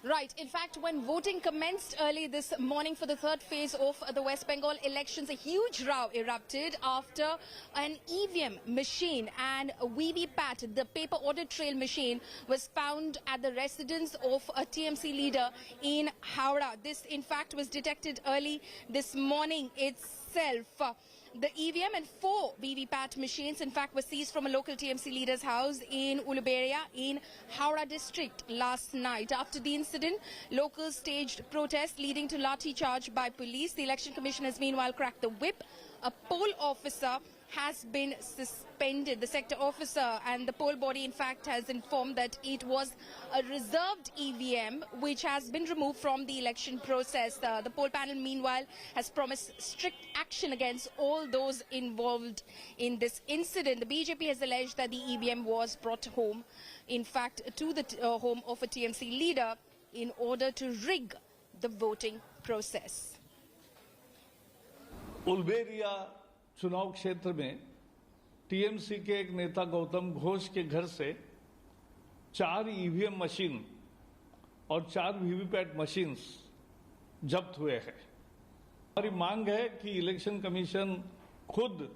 Right. In fact, when voting commenced early this morning for the third phase of the West Bengal elections, a huge row erupted after an EVM machine and a VVPAT, the paper audit trail machine, was found at the residence of a TMC leader in Howrah. This, in fact, was detected early this morning itself. The EVM and 4 VVPAT machines, in fact, were seized from a local TMC leader's house in Uluberia in Howrah district last night. After the incident, locals staged protests leading to lathi charge by police. The Election Commission has meanwhile cracked the whip. A poll officer has been suspended. The sector officer and the poll body, in fact, has informed that it was a reserved EVM which has been removed from the election process. The poll panel, meanwhile, has promised strict action against all those involved in this incident. The BJP has alleged that the EVM was brought home, in fact, to the home of a TMC leader in order to rig the voting process. Uluberia चुनाव क्षेत्र में TMC के एक नेता गौतम घोष के घर से 4 EVM machine और 4 वीवीपैट मशीन्स जब्त हुए हैं। हमारी मांग है कि इलेक्शन कमीशन खुद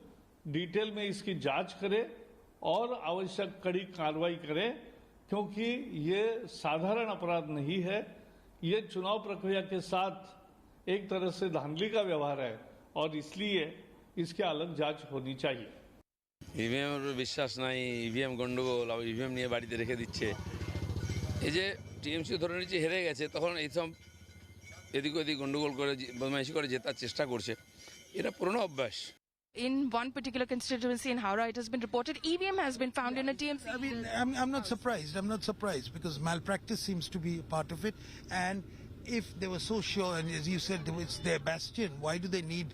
डिटेल में इसकी जांच करे और आवश्यक कड़ी कार्रवाई करे, क्योंकि ये साधारण अपराध नहीं है। ये चुनाव प्रक्रिया के साथ एक तरह से धांधली का व्यवहार है और इसलिए इसके अलग जांच होनी चाहिए। ইভিএম বিশ্বাস নাই, ইভিএম গন্ডগোল, আর ইভিএম নিয়ে বাড়িতে রেখে দিচ্ছে। এই যে টিএমসি ধরে নিচ্ছে হেরে গেছে, তখন এইসব এদিক ওদিক গন্ডগোল করে বদমাইশি করে জেতার চেষ্টা করছে। এটা পুরনো অভ্যাস। In one particular constituency in Howrah, it has been reported EVM has been found in a TMC. I mean, I'm not surprised. I'm not surprised because malpractice seems to be a part of it. And if they were so sure, and as you said, it's their bastion, why do they need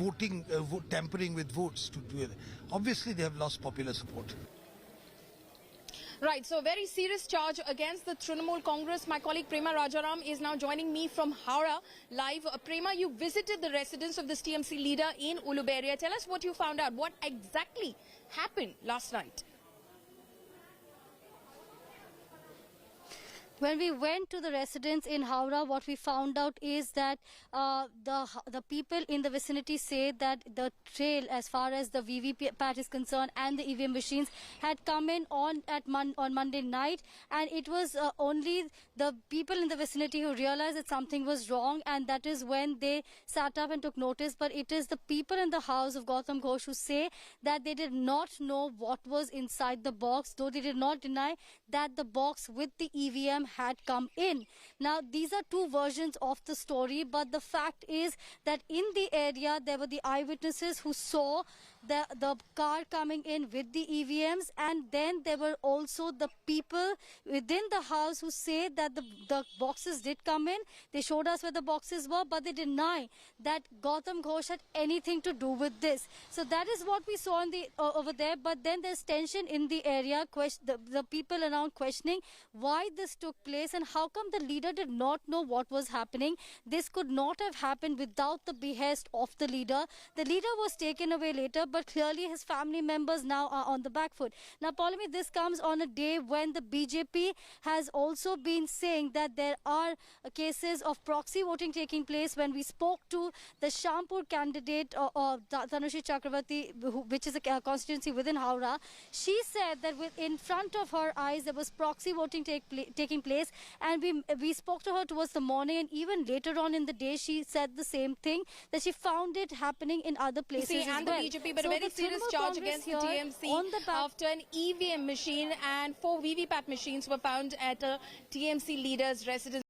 voting, tampering with votes to do it? Obviously, they have lost popular support. Right, so a very serious charge against the Trinamool Congress. My colleague Prema Rajaram is now joining me from Howrah live. Prema, you visited the residence of this TMC leader in Uluberia. Tell us what you found out. What exactly happened last night? When we went to the residence in Howrah, what we found out is that the people in the vicinity say that the trail, as far as the VVPAT is concerned, and the EVM machines had come in on Monday night, and it was only the people in the vicinity who realized that something was wrong, and that is when they sat up and took notice. But it is the people in the house of Gautam Ghosh who say that they did not know what was inside the box, though they did not deny that the box with the EVM had come in. Now, these are two versions of the story, but the fact is that in the area there were the eyewitnesses who saw the car coming in with the EVMs, and then there were also the people within the house who say that the boxes did come in. They showed us where the boxes were, but they deny that Gautam Ghosh had anything to do with this. So that is what we saw in the over there. But then there's tension in the area. The people around questioning why this took place and how come the leader did not know what was happening. This could not have happened without the behest of the leader. The leader was taken away later, but clearly his family members now are on the back foot. Now, Paulami, this comes on a day when the BJP has also been saying that there are cases of proxy voting taking place. When we spoke to the Shampur candidate, Tanushi Chakravarti, which is a constituency within Howrah, she said that in front of her eyes there was proxy voting taking place, and we spoke to her towards the morning, and even later on in the day she said the same thing, that she found it happening in other places and well. the BJP, but so a very serious charge against the TMC after an EVM machine and 4 VVPAT machines were found at a TMC leader's residence.